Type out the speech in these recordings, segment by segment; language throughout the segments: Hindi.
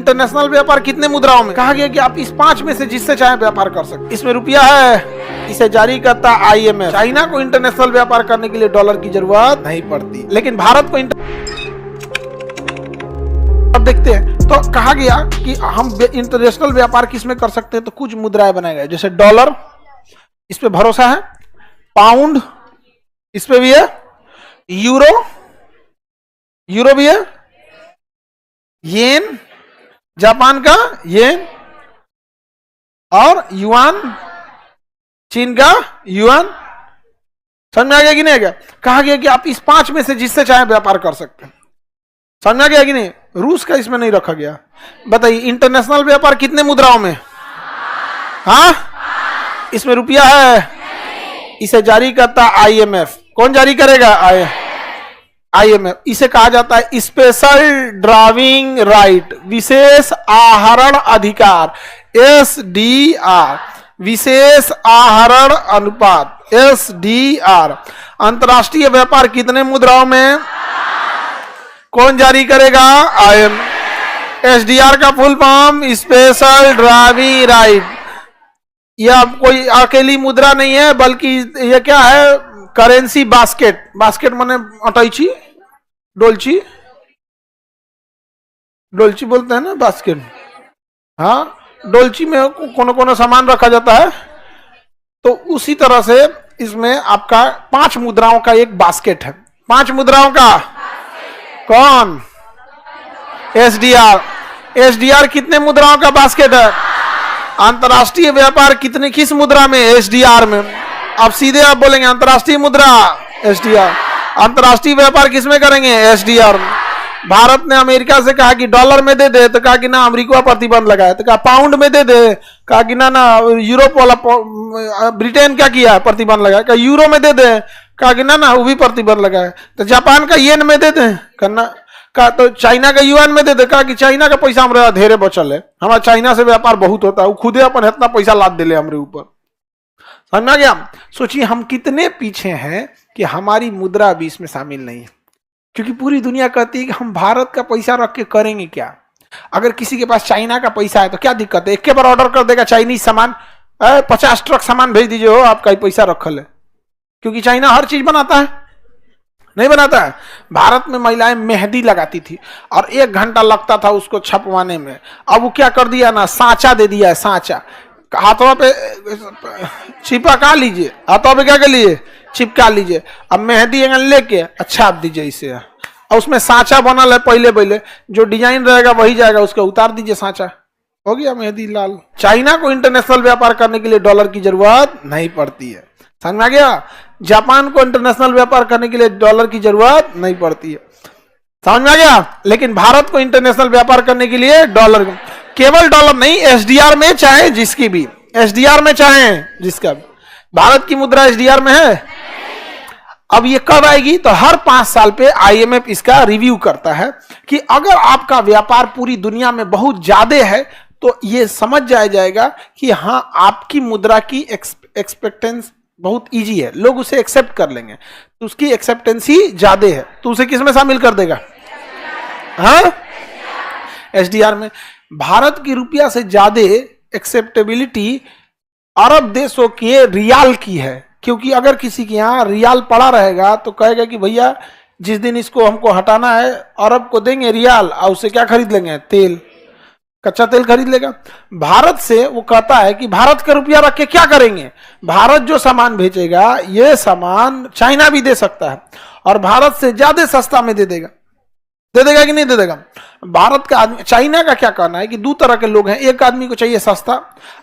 इंटरनेशनल व्यापार कितने मुद्राओं में? कहा गया कि आप इस 5 में से जिससे चाहे व्यापार कर सकते। इसमें रुपया है, इसे जारी करता IMF। चाइना को इंटरनेशनल व्यापार करने के लिए डॉलर की जरूरत नहीं पड़ती, लेकिन भारत को अब देखते हैं। तो कहा गया कि हम इंटरनेशनल व्यापार किसमें कर सकते हैं, तो कुछ मुद्राएं बनाए गए, जैसे डॉलर, इस पे भरोसा है, पाउंड इस पे भी है, यूरो भी है, येन जापान का येन, और युआन चीन का युआन। समझ में आ गया कि नहीं आ गया? कहा गया कि आप इस 5 में से जिससे चाहे व्यापार कर सकते हैं। समझ में आ गया कि नहीं? रूस का इसमें नहीं रखा गया। बताइए इंटरनेशनल व्यापार कितने मुद्राओं में? हाँ, इसमें रुपया है, इसे जारी करता IMF। कौन जारी करेगा? IMF। इसे कहा जाता है स्पेशल ड्राइविंग राइट, विशेष आहरण अधिकार, SDR, विशेष आहरण अनुपात, SDR। अंतरराष्ट्रीय व्यापार कितने मुद्राओं में? कौन जारी करेगा? IMF। SDR का full form special driving right. यह कोई अकेली मुद्रा नहीं है, बल्कि यह क्या है? Currency basket. बास्केट माने अटैची, डोलची बोलते हैं ना, बास्केट। हाँ, डोलची में कोनो सामान रखा जाता है, तो उसी तरह से इसमें आपका 5 मुद्राओं का एक बास्केट है। 5 मुद्राओं का कौन? SDR कितने मुद्राओं का बास्केट है? अंतरराष्ट्रीय व्यापार किस मुद्रा में? SDR में। अब सीधे आप बोलेंगे अंतरराष्ट्रीय मुद्रा SDR, अंतरराष्ट्रीय व्यापार किसमें करेंगे? SDR। भारत ने अमेरिका से कहा कि डॉलर में दे दे, तो कहा कि ना अमेरिका प्रतिबंध लगाए, तो कहा पाउंड में दे दे, कहा कि ना यूरोप वाला, ब्रिटेन क्या किया? प्रतिबंध लगाया। कहा यूरो में दे दे, कहा कि ना वो भी प्रतिबंध लगाए। तो जापान का येन में दे दे, करना का, तो चाइना का युआन में दे दे, कहा कि चाइना का पैसा हमारे ढेरे बचल है, हमारा चाइना से व्यापार बहुत होता है, वो खुदे अपन इतना पैसा लाद दिले हमारे ऊपर। समझ में आ गया? सोचिए हम कितने पीछे हैं कि हमारी मुद्रा भी इसमें शामिल नहीं है, क्योंकि पूरी दुनिया कहती है कि हम भारत का पैसा रख के करेंगे क्या। अगर किसी के पास चाइना का पैसा है तो क्या दिक्कत है? एक के बार ऑर्डर कर देगा चाइनीज सामान, 50 ट्रक सामान भेज दीजिए, हो आपका ही पैसा रखल है, क्योंकि चाइना हर चीज बनाता है, नहीं बनाता है। भारत में महिलाएं मेहंदी लगाती थी और 1 घंटा लगता था उसको छपवाने में। अब वो क्या कर दिया ना, सांचा दे दिया है, सांचा। हाथों पे चिपका लीजिए, हाथों पे क्या कर लीजिए? चिपका लीजिए। अब मेहंदी लेके छाप दीजिए इसे, और उसमें सांचा बनल है, पहले जो डिजाइन रहेगा वही जाएगा, उसके उतार दीजिए सांचा, हो गया मेहंदी लाल। चाइना को इंटरनेशनल व्यापार करने के लिए डॉलर की जरूरत नहीं पड़ती है। समझ में आ गया? जापान को इंटरनेशनल व्यापार करने के लिए डॉलर की जरूरत नहीं पड़ती है। समझ में आ गया? लेकिन भारत को इंटरनेशनल व्यापार करने के लिए डॉलर, केवल डॉलर नहीं, SDR में चाहे जिसकी भी, SDR में चाहे जिसका भी। भारत की मुद्रा SDR में है। अब ये कब आएगी? तो हर 5 साल पे IMF इसका रिव्यू करता है कि अगर आपका व्यापार पूरी दुनिया में बहुत ज्यादा है तो ये समझ जाएगा कि हाँ आपकी मुद्रा की एक्सपेक्टेंस बहुत इजी है, लोग उसे एक्सेप्ट कर लेंगे, तो उसकी एक्सेप्टेंसी ज्यादा है, तो उसे किस में शामिल कर देगा? हाँ, SDR में। भारत की रुपया से ज्यादा एक्सेप्टेबिलिटी अरब देशों के रियाल की है, क्योंकि अगर किसी के यहाँ रियाल पड़ा रहेगा तो कहेगा कि भैया जिस दिन इसको हमको हटाना है अरब को देंगे रियाल, और उससे क्या खरीद लेंगे? तेल, कच्चा तेल खरीद लेगा। भारत से वो कहता है कि भारत का रुपया रख के क्या करेंगे? भारत जो सामान भेजेगा ये सामान चाइना भी दे सकता है और भारत से ज्यादा सस्ता में दे देगा कि नहीं दे देगा? भारत का आदमी, चाइना का क्या कहना है कि 2 तरह के लोग हैं, एक आदमी को चाहिए सस्ता,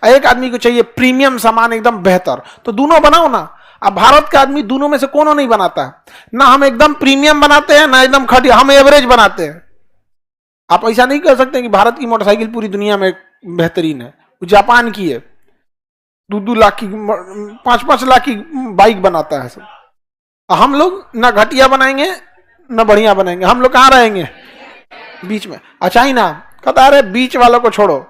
एक आदमी को चाहिए प्रीमियम सामान एकदम बेहतर, तो दोनों बनाओ ना। अब भारत का आदमी दोनों में से कोनो नहीं बनाता है, ना हम एकदम प्रीमियम बनाते हैं ना एकदम घटिया, हम एवरेज बनाते हैं। आप ऐसा नहीं कह सकते कि भारत की मोटरसाइकिल पूरी दुनिया में बेहतरीन है, जापान की है, 2-2 लाख की, 5-5 लाख की बाइक बनाता है सब। हम लोग ना घटिया बनाएंगे ना बढ़िया बनाएंगे, हम लोग कहाँ रहेंगे? बीच में। अच्छा ही ना कहता है बीच वालों को छोड़ो,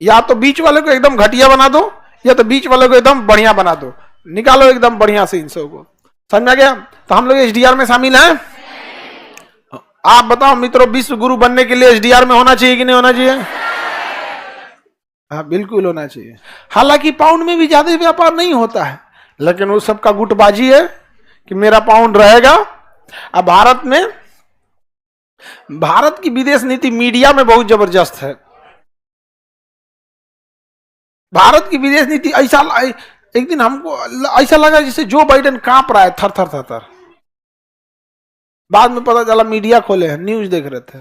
या तो बीच वाले को एकदम घटिया बना दो या तो बीच वाले को एकदम बढ़िया बना दो, निकालो एकदम बढ़िया से इन सबको। समझ में आ गया? तो हम लोग SDR में शामिल हैं। आप बताओ मित्रों, विश्व गुरु बनने के लिए एसडीआर में होना चाहिए कि नहीं होना चाहिए? हाँ, बिल्कुल होना चाहिए। हालांकि पाउंड में भी ज्यादा व्यापार नहीं होता है, लेकिन वो सबका गुटबाजी है कि मेरा पाउंड रहेगा। अब भारत की विदेश नीति मीडिया में बहुत जबरदस्त है। भारत की विदेश नीति ऐसा, एक दिन हमको ऐसा लगा जैसे जो बाइडेन कांप रहा है थर थर थर थर। बाद में पता चला मीडिया खोले हैं, न्यूज देख रहे थे।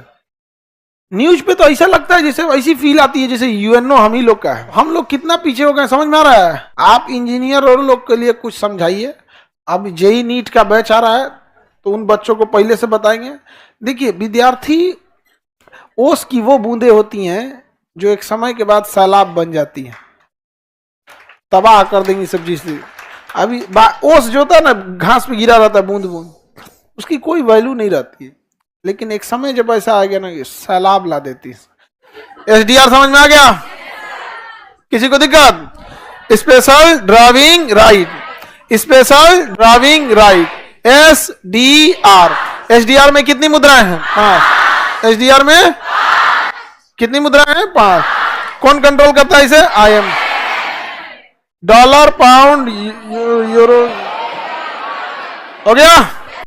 न्यूज पे तो ऐसा लगता है जैसे, ऐसी फील आती है जैसे यूएनओ हम ही लोग का है। हम लोग कितना पीछे हो गए, समझ में आ रहा है? आप इंजीनियर और लोग के लिए कुछ समझाइए। अब जेई नीट का बैच आ रहा है तो उन बच्चों को पहले से बताएंगे। देखिए, विद्यार्थी ओस की वो बूंदे होती हैं जो एक समय के बाद सैलाब बन जाती हैं, तबाह कर देंगी सब चीज। अभी ओस जो होता है ना, घास पे गिरा रहता है बूंद बूंद, उसकी कोई वैल्यू नहीं रहती है, लेकिन एक समय जब ऐसा आ गया ना कि सैलाब ला देती है। एसडीआर समझ में आ गया? किसी को दिक्कत? Special driving right, special driving right, SDR. SDR में कितनी मुद्राएं हैं? 5। एसडीआर में कितनी मुद्राएं हैं? 5। कौन कंट्रोल करता है इसे? आईएम। Dollar, pound, euro. हो गया?